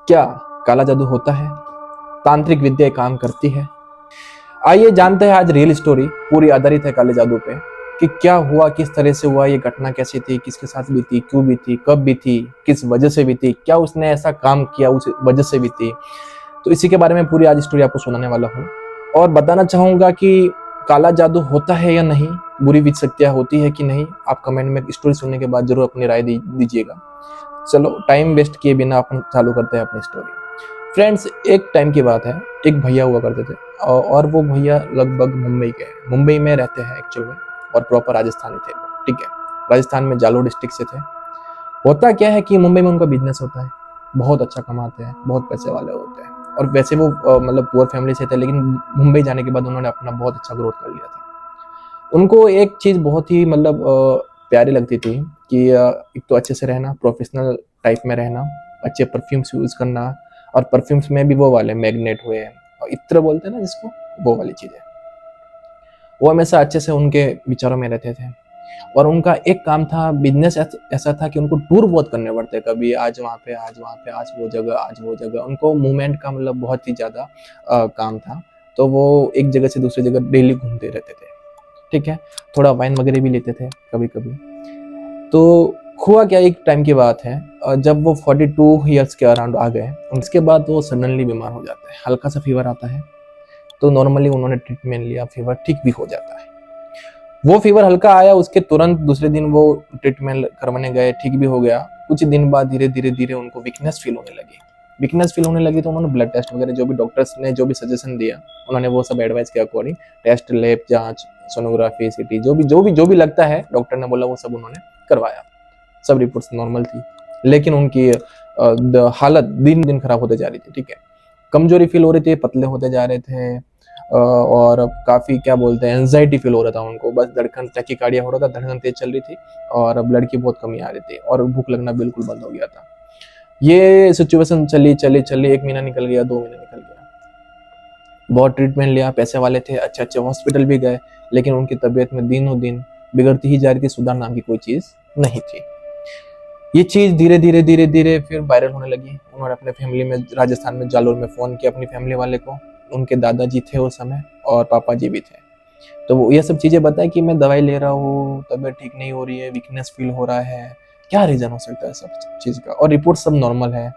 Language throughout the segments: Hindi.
क्या काला जादू होता है? तांत्रिक विद्या काम करती है? आइए जानते हैं आज रियल स्टोरी पूरी आधारित है काले जादू पे कि क्या हुआ, किस तरह से हुआ, ये घटना कैसी थी, किसके साथ बीती, क्यों बीती, कब बीती, किस वजह से बीती, क्या उसने ऐसा काम किया उस वजह से बीती। तो इसी के बारे में पूरी आज स्टोरी आपको सुनाने वाला हूँ और बताना चाहूंगा कि काला जादू होता है या नहीं, बुरी विच शक्तियां होती है कि नहीं। आप कमेंट में स्टोरी सुनने के बाद जरूर अपनी राय दीजिएगा। चलो टाइम वेस्ट किए बिना अपन चालू करते हैं अपनी स्टोरी। फ्रेंड्स, एक टाइम की बात है, एक भैया हुआ करते थे और वो भैया लगभग मुंबई में रहते हैं एक्चुअल में, और प्रॉपर राजस्थानी थे वो, ठीक है। राजस्थान में जालोर डिस्ट्रिक्ट से थे। होता क्या है कि मुंबई में उनका बिजनेस होता है, बहुत अच्छा कमाते हैं, बहुत पैसे वाले होते हैं। और वैसे वो मतलब पुअर फैमिली से थे, लेकिन मुंबई जाने के बाद उन्होंने अपना बहुत अच्छा ग्रोथ कर लिया था। उनको एक चीज बहुत ही मतलब प्यारी लगती थी कि एक तो अच्छे से रहना, प्रोफेशनल टाइप में रहना, अच्छे परफ्यूम्स यूज करना, और परफ्यूम्स में भी वो वाले मैग्नेट हुए और इत्र बोलते हैं ना जिसको, वो वाली चीजें। वो हमेशा अच्छे से उनके विचारों में रहते थे। और उनका एक काम था, बिजनेस ऐसा था कि उनको टूर बहुत करने पड़ते, कभी आज वहाँ पे, आज वहाँ पे, आज वो जगह, आज वो जगह। उनको मूवमेंट का मतलब बहुत ही ज्यादा काम था। तो वो एक जगह से दूसरी जगह डेली घूमते रहते थे, ठीक है। थोड़ा वाइन वगैरह भी लेते थे कभी कभी। तो हुआ क्या, एक टाइम की बात है, जब वो 42 ईयर्स के अराउंड आ गए, उसके बाद वो सडनली बीमार हो जाते हैं। हल्का सा फीवर आता है, तो नॉर्मली उन्होंने ट्रीटमेंट लिया, फीवर ठीक भी हो जाता है। वो फीवर हल्का आया, उसके तुरंत दूसरे दिन वो ट्रीटमेंट करवाने गए, ठीक भी हो गया। कुछ दिन बाद धीरे धीरे धीरे उनको वीकनेस फील होने लगी। तो उन्होंने ब्लड टेस्ट वगैरह, जो भी डॉक्टर्स ने जो भी सजेशन दिया, उन्होंने वो सब एडवाइस के अकॉर्डिंग टेस्ट, लैब जांच, सोनोग्राफी, सीटी, जो भी लगता है डॉक्टर ने बोला, वो सब उन्होंने करवाया। सब रिपोर्ट्स नॉर्मल थी, लेकिन उनकी हालत दिन दिन खराब होते जा रही थी, ठीक है। कमजोरी फील हो रही थी, पतले होते जा रहे थे, और काफी क्या बोलते हैं, एंजाइटी फील हो रहा था उनको। बस धड़कन, टैकीकार्डिया हो रहा था, धड़कन तेज चल रही थी, और ब्लड की बहुत कमी आ रही थी, और भूख लगना बिल्कुल बंद हो गया था। ये सिचुएशन चली चली चली, 1 महीना निकल गया, 2 महीना निकल गया। बहुत ट्रीटमेंट लिया, पैसे वाले थे, अच्छे अच्छे हॉस्पिटल भी गए, लेकिन उनकी तबीयत में दिनों दिन बिगड़ती ही जा रही थी, सुधार नाम की कोई चीज नहीं थी। ये चीज धीरे धीरे धीरे धीरे फिर वायरल होने लगी। उन्होंने अपने फैमिली में, राजस्थान में जालोर में फोन किया अपनी फैमिली वाले को। उनके दादाजी थे उस समय, और पापा जी भी थे। तो वो ये सब चीजें बताए कि मैं दवाई ले रहा हूँ, तबीयत ठीक नहीं हो रही है, वीकनेस फील हो रहा है, क्या रीजन हो सकता है सब चीज का, और रिपोर्ट सब नॉर्मल है,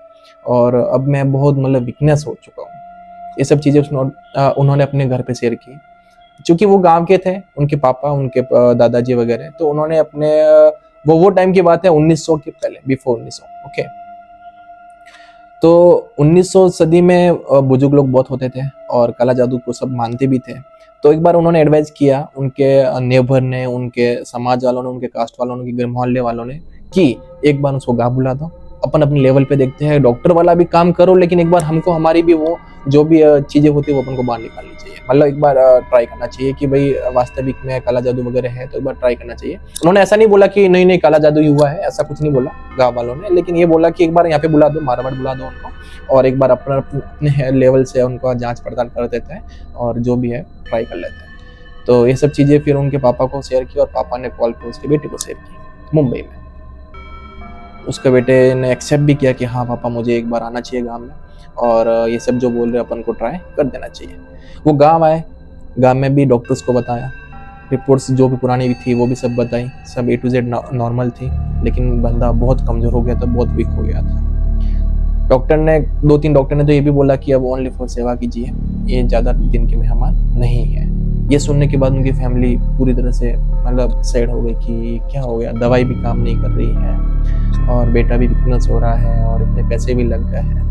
और अब मैं बहुत मतलब वीकनेस हो चुका हूँ। ये सब चीजें उन्होंने अपने घर पे शेयर की। क्योंकि वो गांव के थे, उनके पापा, उनके दादाजी वगैरह, तो उन्होंने अपने वो टाइम की बात है, 1900 के पहले, बिफोर 1900, ओके। तो 1900 सदी में बुजुर्ग लोग बहुत होते थे, और काला जादू को सब मानते भी थे। तो एक बार उन्होंने एडवाइस किया, उनके नेबर ने, उनके समाज वालों ने, उनके कास्ट वालों ने, उनके मोहल्ले वालों ने, कि एक बार उसको गाँव बुला दो, अपन अपने लेवल पे देखते हैं, डॉक्टर वाला भी काम करो, लेकिन एक बार हमको हमारी भी वो जो भी चीजें होती है वो अपन को बाहर निकालनी चाहिए। मतलब एक बार ट्राई करना चाहिए कि भाई वास्तविक में काला जादू वगैरह है, तो एक बार ट्राई करना चाहिए। उन्होंने ऐसा नहीं बोला कि नहीं नहीं काला जादू ही हुआ है, ऐसा कुछ नहीं बोला गाँव वालों ने, लेकिन ये बोला कि एक बार यहाँ पे बुला दो, मारवाड़ बुला दो उनको, और एक बार अपने लेवल से उनको जांच पड़ताल कर देते हैं, और जो भी है ट्राई कर लेते हैं। तो ये सब चीजें फिर उनके पापा को शेयर की, और पापा ने कॉल पे उसके बेटे को शेयर की मुंबई में। उसके बेटे ने एक्सेप्ट भी किया कि हाँ पापा, मुझे एक बार आना चाहिए गांव में, और ये सब जो बोल रहे अपन को ट्राई कर देना चाहिए। वो गांव आए, गांव में भी डॉक्टर्स को बताया, रिपोर्ट्स जो भी पुरानी भी थी वो भी सब बताई, सब A to Z नॉर्मल थी, लेकिन बंदा बहुत कमजोर हो गया था, बहुत वीक हो गया था। डॉक्टर ने, 2-3 डॉक्टर ने तो ये भी बोला कि अब ओनली फॉर सेवा कीजिए, ये ज्यादा दिन के मेहमान नहीं है। ये सुनने के बाद उनकी फैमिली पूरी तरह से मतलब सैड हो गई कि क्या हो गया, दवाई भी काम नहीं कर रही है, और बेटा भी वीकनेस हो रहा है, और इतने पैसे भी लग गए हैं।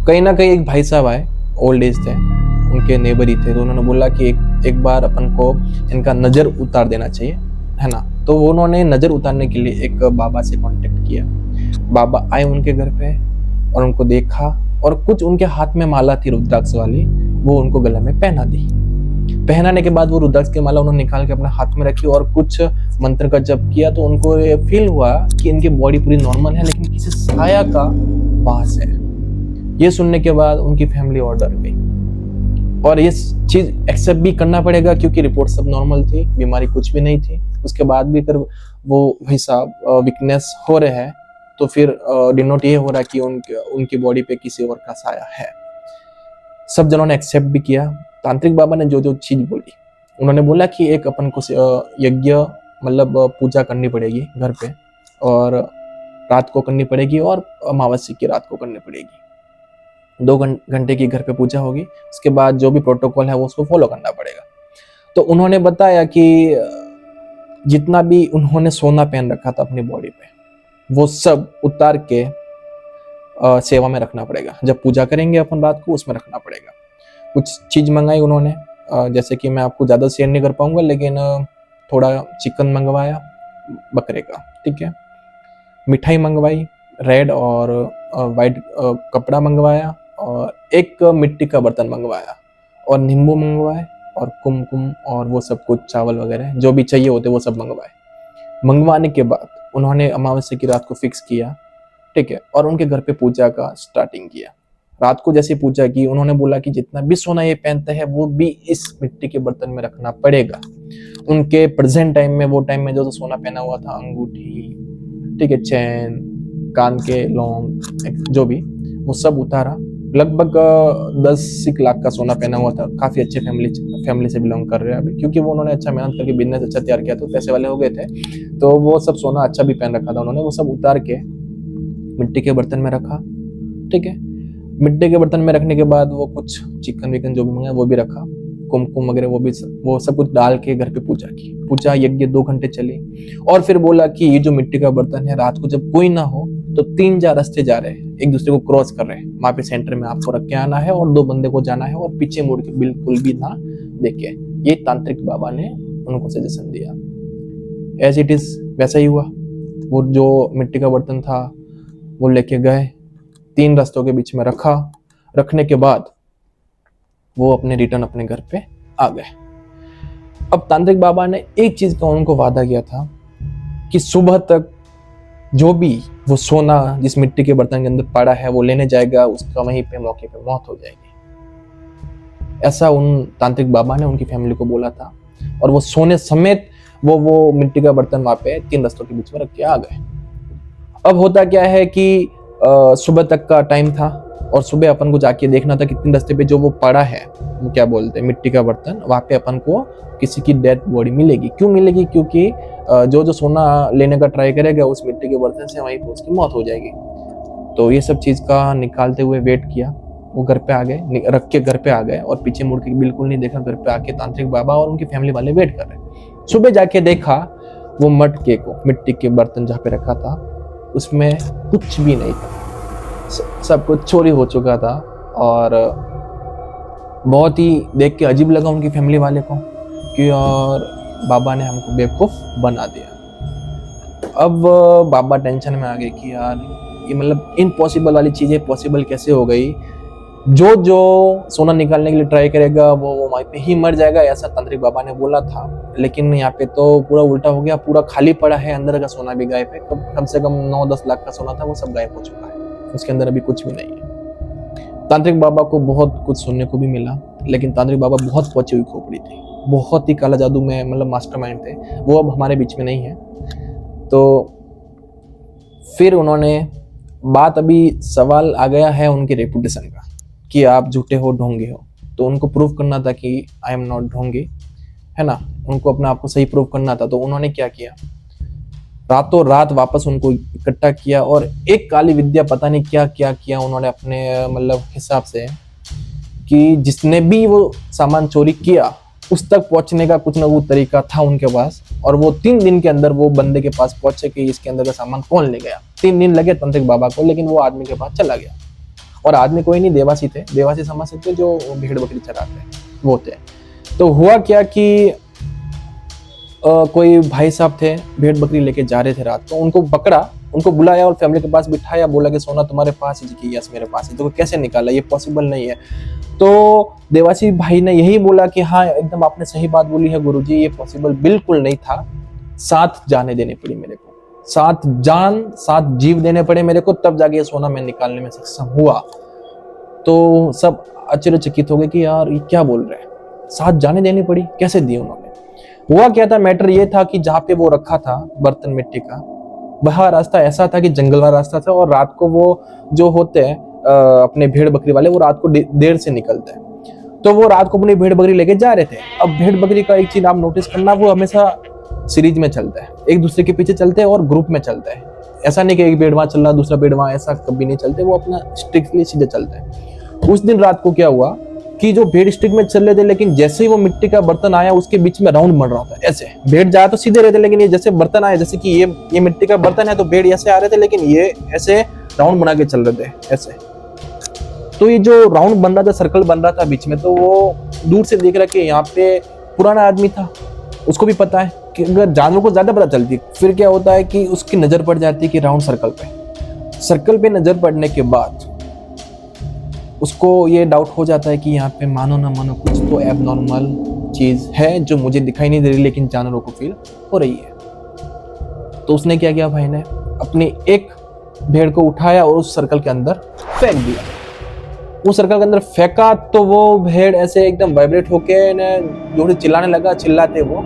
कहीं ना कहीं एक भाई साहब आए, ओल्ड एज थे, उनके नेबर ही थे, तो उन्होंने बोला कि एक बार अपन को इनका नजर उतार देना चाहिए, है ना। तो उन्होंने नजर उतारने के लिए एक बाबा से कांटेक्ट किया। बाबा आए उनके घर पे, और उनको देखा, और कुछ उनके हाथ में माला थी रुद्राक्ष वाली, वो उनको गले में पहना दी। पहनाने के बाद वो रुद्राक्ष की माला उन्होंने निकाल के अपने हाथ में रखी, और कुछ मंत्र का जप किया। तो उनको ये फील हुआ कि इनकी बॉडी पूरी नॉर्मल है, लेकिन किसी साया का वास है। ये सुनने के बाद उनकी फैमिली और डर गई, और ये चीज एक्सेप्ट भी करना पड़ेगा, क्योंकि रिपोर्ट सब नॉर्मल थी, बीमारी कुछ भी नहीं थी। उसके बाद भी अगर वो भाई साहब वीकनेस हो रहे हैं, तो फिर डिनोट ये हो रहा कि उनकी बॉडी पे किसी और का साया है। सब जनों ने एक्सेप्ट भी किया। तांत्रिक बाबा ने जो जो चीज बोली, उन्होंने बोला कि एक अपन को यज्ञ मतलब पूजा करनी पड़ेगी घर पे, और रात को करनी पड़ेगी और अमावस्या की रात को करनी पड़ेगी। 2 घंटे की घर पे पूजा होगी, उसके बाद जो भी प्रोटोकॉल है वो उसको फॉलो करना पड़ेगा। तो उन्होंने बताया कि जितना भी उन्होंने सोना पहन रखा था अपनी बॉडी पे, वो सब उतार के सेवा में रखना पड़ेगा। जब पूजा करेंगे अपन रात को, उसमें रखना पड़ेगा। कुछ चीज मंगाई उन्होंने, जैसे कि मैं आपको ज्यादा शेयर नहीं कर पाऊंगा, लेकिन थोड़ा चिकन मंगवाया बकरे का, ठीक है। मिठाई मंगवाई, रेड और वाइट कपड़ा मंगवाया, और एक मिट्टी का बर्तन मंगवाया, और नींबू मंगवाए, और कुमकुम और वो सब कुछ चावल वगैरह जो भी चाहिए होते वो सब मंगवाए। मंगवाने के बाद उन्होंने अमावस्या की रात को फिक्स किया, ठीक है, और उनके घर पे पूजा का स्टार्टिंग किया। रात को जैसे पूजा की, उन्होंने बोला कि जितना भी सोना ये पहनते हैं वो भी इस मिट्टी के बर्तन में रखना पड़ेगा। उनके प्रेजेंट टाइम में, वो टाइम में जो सोना पहना हुआ था, अंगूठी, ठीक है, चैन, कान के लौंग, जो भी, वो सब उतारा। लगभग 10 लाख का सोना पहना हुआ था। काफी अच्छे फैमिली से बिलोंग कर रहे हैं अभी, क्योंकि वो उन्होंने अच्छा मेहनत करके बिजनेस अच्छा तैयार किया, तो पैसे वाले हो गए थे। तो वो सब सोना अच्छा भी पहन रखा था उन्होंने। वो सब उतार के मिट्टी के बर्तन में रखा, ठीक है। मिट्टी के बर्तन में रखने के बाद वो कुछ चिकन विकन जो भी मंगाया वो भी रखा, कुमकुम वगैरह वो सब कुछ डाल के घर पे पूजा की। पूजा यज्ञ 2 घंटे चली, और फिर बोला कि ये जो मिट्टी का बर्तन है, रात को जब कोई ना हो तो 3-4 रास्ते जा रहे हैं, एक दूसरे को क्रॉस कर रहे हैं, वहां पे सेंटर में आपको रख के आना है, और 2 बंदे को जाना है, और पीछे मुड़ के बिल्कुल भी ना देखे। ये तांत्रिक बाबा ने उनको सजेशन दिया। एज इट इज वैसा ही हुआ। वो जो मिट्टी का बर्तन था वो लेके गए, 3 रास्तों के बीच में रखा। रखने के बाद वो अपने रिटर्न अपने घर पे आ गए। अब तांत्रिक बाबा ने एक चीज का उनको वादा किया था कि सुबह तक जो भी वो सोना जिस मिट्टी के बर्तन के अंदर पड़ा है वो लेने जाएगा, उसका वहीं पे मौके पे मौत हो जाएगी। ऐसा उन तांत्रिक बाबा ने उनकी फैमिली को बोला था, और वो सोने समेत वो मिट्टी का बर्तन वहां पे 3 रास्तों के बीच में रख के आ गए। अब होता क्या है कि सुबह तक का टाइम था, और सुबह अपन को जाके देखना था कि 3 रास्ते पे जो वो पड़ा है, वो क्या बोलते हैं, मिट्टी का बर्तन, वहां पे अपन को किसी की डेड बॉडी मिलेगी। क्यों मिलेगी? क्योंकि जो सोना लेने का ट्राई करेगा उस मिट्टी के बर्तन से, वहीं पे उसकी मौत हो जाएगी। तो ये सब चीज का निकालते हुए वेट किया। वो घर पे आ गए, रख के घर पे आ गए, और पीछे मुड़ के बिल्कुल नहीं देखा। घर पे आके तांत्रिक बाबा और उनकी फैमिली वाले वेट कर रहे। सुबह जाके देखा वो मटके को, मिट्टी के बर्तन जहाँ पे रखा था, उसमें कुछ भी नहीं था। सब कुछ चोरी हो चुका था, और बहुत ही देख के अजीब लगा उनकी फैमिली वाले को कि यार बाबा ने हमको बेवकूफ बना दिया। अब बाबा टेंशन में आ गए कि यार ये मतलब इम्पॉसिबल वाली चीजें पॉसिबल कैसे हो गई। जो सोना निकालने के लिए ट्राई करेगा वो वहीं पे ही मर जाएगा, ऐसा तांत्रिक बाबा ने बोला था। लेकिन यहाँ पे तो पूरा उल्टा हो गया, पूरा खाली पड़ा है, अंदर का सोना भी गायब है। कम से कम 9-10 लाख का सोना था, वो सब गायब हो चुका है, उसके अंदर अभी कुछ भी नहीं है। तांत्रिक बाबा को बहुत कुछ सुनने को भी मिला, लेकिन तांत्रिक बाबा बहुत पहुंची हुई खोपड़ी थी, बहुत ही काला जादू में मतलब मास्टरमाइंड थे। वो अब हमारे बीच में नहीं है। तो फिर उन्होंने बात, अभी सवाल आ गया है उनकी रेपुटेशन का कि आप झूठे हो, ढोंगे हो। तो उनको प्रूव करना था कि आई एम नॉट ढोंगे, है ना, उनको अपने आप को सही प्रूव करना था। तो उन्होंने क्या किया, रातों रात वापस उनको इकट्ठा किया, और एक काली विद्या पता नहीं क्या क्या किया उन्होंने अपने मतलब हिसाब से, कि जिसने भी वो सामान चोरी किया उस तक पहुंचने का कुछ ना कुछ तरीका था उनके पास। और वो 3 दिन के अंदर वो बंदे के पास पहुंचे कि इसके अंदर का सामान कौन ले गया। 3 दिन लगे तांत्रिक बाबा को, लेकिन वो आदमी के पास चला गया। और आदमी कोई नहीं, देवासी थे, देवासी समझ सकते जो भेड़ बकरी चराते हैं वो थे। तो हुआ क्या कि कोई भाई साहब थे, भेड़ बकरी लेके जा रहे थे रात को, उनको पकड़ा, उनको बुलाया और फैमिली के पास बिठाया, बोला कि सोना तुम्हारे पास है जी? यस मेरे पास है। तो कैसे निकाला, ये पॉसिबल नहीं है। तो देवासी भाई ने यही बोला कि हाँ एकदम आपने सही बात बोली है गुरुजी, ये पॉसिबल बिल्कुल नहीं था। 7 जाने देने पड़ी मेरे को, 7 जान 7 जीव देने पड़े मेरे को, तब जाके ये सोना मैं निकालने में सक्षम हुआ। तो सब आश्चर्यचकित हो गए कि यार ये क्या बोल रहे हैं, 7 जाने देनी पड़ी, कैसे दी उन्होंने? हुआ क्या था, मैटर ये था कि जहाँ पे वो रखा था बर्तन मिट्टी का, वह रास्ता ऐसा था कि जंगल वाला रास्ता था, और रात को वो जो होते हैं अपने भेड़ बकरी वाले, वो रात को देर से निकलते हैं, तो वो रात को अपनी भेड़ बकरी लेके जा रहे थे। अब भेड़ बकरी का एक चीज आप नोटिस करना, वो हमेशा सीरीज में चलता है, एक दूसरे के पीछे चलते हैं और ग्रुप में चलता है। ऐसा नहीं कि एक भेड़ वहां चल रहा दूसरा भेड़ वहां, ऐसा कभी नहीं चलते, वो अपना स्ट्रिक्टली सीधे चलते हैं। उस दिन रात को क्या हुआ कि जो भेड़ स्टिक में चल रहे थे, लेकिन जैसे ही वो मिट्टी का बर्तन आया उसके बीच में राउंड बन रहा था ऐसे। भेड़ जाए तो सीधे रहते, लेकिन ये जैसे बर्तन आया, जैसे कि ये मिट्टी का बर्तन है, तो भेड़ ऐसे आ रहे थे, लेकिन ये ऐसे राउंड बना के चल रहे थे ऐसे। तो ये जो राउंड बन रहा था, सर्कल बन रहा था बीच में, तो वो दूर से देख रहा कि यहाँ पे पुराना आदमी था। उसको भी पता है कि अगर जानवरों को ज्यादा पता चलती, फिर क्या होता है कि उसकी नजर पड़ जाती है कि राउंड सर्कल पे नजर पड़ने के बाद उसको ये डाउट हो जाता है कि यहाँ पे मानो ना मानो कुछ तो एबनॉर्मल चीज है जो मुझे दिखाई नहीं दे रही, लेकिन जानवरों को फील हो रही है। तो उसने क्या किया, भाई ने अपनी एक भेड़ को उठाया और उस सर्कल के अंदर फेंक दिया। उस सर्कल के अंदर फेंका तो वो भेड़ ऐसे एकदम वाइब्रेट होके जो चिल्लाने लगा, चिल्लाते वो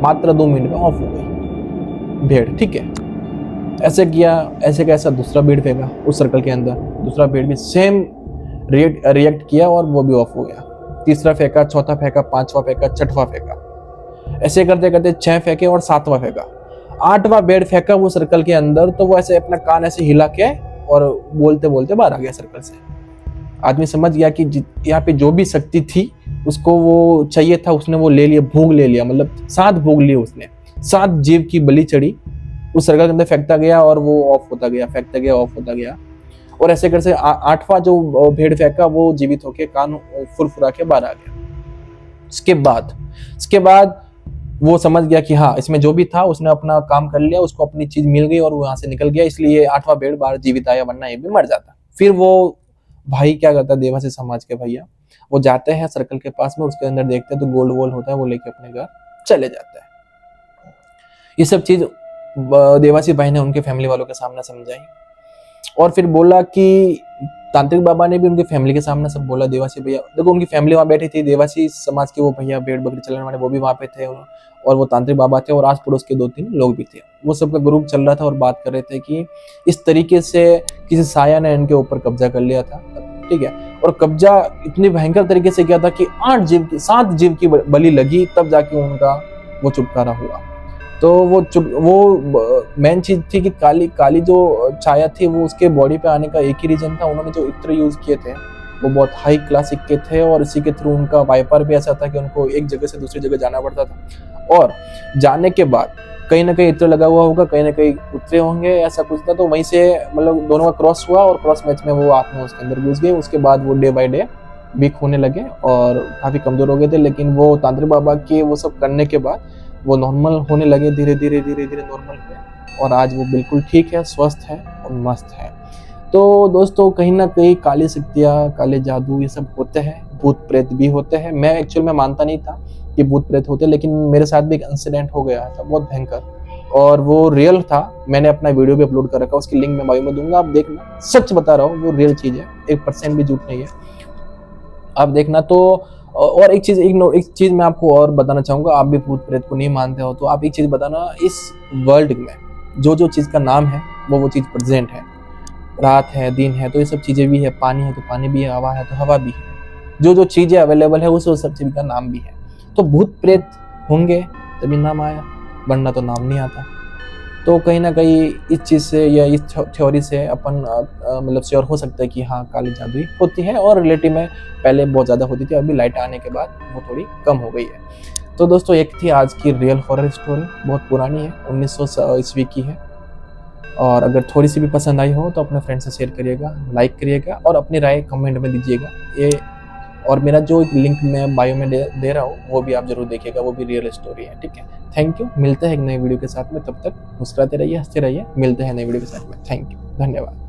मात्र 2 मिनट में ऑफ हो गई भेड़। ठीक है, ऐसे किया, ऐसे कैसा दूसरा भेड़ फेंका उस सर्कल के अंदर, दूसरा भेड़ भी सेम रिएक्ट किया और वो भी ऑफ हो गया। तीसरा फेंका, चौथा फेंका, पांचवा फेंका, छठवां फेंका, ऐसे करते करते 6 फेंके और 7वां फेंका। 8वां भेड़ फेंका वो सर्कल के अंदर, तो वो ऐसे अपना कान ऐसे हिला के और बोलते बोलते बाहर आ गया सर्कल से। आदमी समझ गया कि यहाँ पे जो भी शक्ति थी उसको वो चाहिए था, उसने वो ले लिया, भोग ले लिया, मतलब 7 भोग लिए उसने, 7 जीव की बलि चढ़ी। उस सर्कल के अंदर फेंकता गया और वो ऑफ होता गया, फेंकता गया, ऑफ होता गया, और ऐसे करके 8वां जो भेड़ फेंका वो जीवित होके कान फुरफुरा के बाहर आ गया। इसके बाद वो समझ गया कि हाँ, इसमें जो भी था उसने अपना काम कर लिया, उसको अपनी चीज मिल गई और वो यहाँ से निकल गया, इसलिए 8वां भेड़ बाहर जीवित आया, वरना ये भी मर जाता। फिर वो भाई क्या करता है, देवासी समाज के भैया, वो जाते हैं सर्कल के पास में, उसके अंदर देखते हैं तो गोल्ड वोल्ड होता है, वो लेके अपने घर चले जाता है। ये सब चीज देवासी भाई ने उनके फैमिली वालों के सामने समझाई, और फिर बोला कि तांत्रिक बाबा ने भी उनके फैमिली के सामने सब बोला। देवासी भैया देखो, उनकी फैमिली वहां बैठी थी, देवासी समाज के वो भैया भेड़ बकरी चलाने वाले वो भी वहां पे थे, और वो तांत्रिक बाबा थे, और आस पड़ोस के 2-3 लोग भी थे। वो सबका ग्रुप चल रहा था और बात कर रहे थे कि इस तरीके से किसी साया ने इनके ऊपर कब्जा कर लिया था। ठीक है, और कब्जा इतनी भयंकर तरीके से किया था कि 7 जीव की बलि लगी, तब जाके उनका वो छुटकारा हुआ। तो वो मेन चीज थी कि काली जो छाया थी वो उसके बॉडी पे आने का एक ही रीजन था, उन्होंने जो इत्र यूज किए थे वो बहुत हाई क्लासिक के थे, और इसी के थ्रू उनका वाइपर भी ऐसा था कि उनको एक जगह से दूसरी जगह जाना पड़ता था, और जाने के बाद कहीं ना कहीं इत्र लगा हुआ होगा, कहीं ना कहीं उतरे होंगे, ऐसा कुछ था। तो वहीं से मतलब दोनों का क्रॉस हुआ, और क्रॉस मैच में वो आत्मा उसके अंदर घुस गई। उसके बाद वो डे बाय डे वीक होने लगे और काफी कमजोर हो गए थे, लेकिन वो तांत्रिक बाबा के वो सब करने के बाद वो नॉर्मल होने लगे, धीरे धीरे नॉर्मल हुए, और आज वो बिल्कुल ठीक है, स्वस्थ है और मस्त है। तो दोस्तों, कहीं ना कहीं काली शक्तियाँ, काले जादू ये सब होते हैं, भूत प्रेत भी होते हैं। मैं एक्चुअल में मानता नहीं था कि भूत प्रेत होते, लेकिन मेरे साथ भी एक इंसिडेंट हो गया था बहुत भयंकर, और वो रियल था। मैंने अपना वीडियो भी अपलोड कर रखा, उसकी लिंक मैं बायो में दूंगा, आप देखना। सच बता रहा हूँ, वो रियल चीज है, 1% भी झूठ नहीं है, आप देखना। तो और एक चीज मैं आपको और बताना चाहूंगा, आप भी भूत प्रेत को नहीं मानते हो तो आप एक चीज बताना, इस वर्ल्ड में जो चीज का नाम है वो चीज प्रेजेंट है। रात है, दिन है, तो ये सब चीजें भी है, पानी है तो पानी भी है, हवा है तो हवा भी है, जो चीजें अवेलेबल है उस सब चीज का नाम भी है। तो भूत प्रेत होंगे तभी नाम आया, वरना तो नाम नहीं आता। तो कहीं ना कहीं इस चीज से या इस थ्योरी से अपन मतलब श्योर हो सकता है कि हाँ, काली जादू होती है, और रिलेटिव में पहले बहुत ज्यादा होती थी, अभी लाइट आने के बाद वो थोड़ी कम हो गई है। तो दोस्तों, एक थी आज की रियल हॉरर स्टोरी, बहुत पुरानी है, 1900 ईस्वी की है, और अगर थोड़ी सी भी पसंद आई हो तो अपने फ्रेंड से शेयर करिएगा, लाइक करिएगा, और अपनी राय कमेंट में दीजिएगा। ये और मेरा जो एक लिंक मैं बायो में दे रहा हूँ वो भी आप जरूर देखिएगा, वो भी रियल स्टोरी है। ठीक है, थैंक यू। मिलते हैं एक नए वीडियो के साथ में, तब तक मुस्कुराते रहिए, हंसते रहिए। मिलते हैं नए वीडियो के साथ में। थैंक यू, धन्यवाद।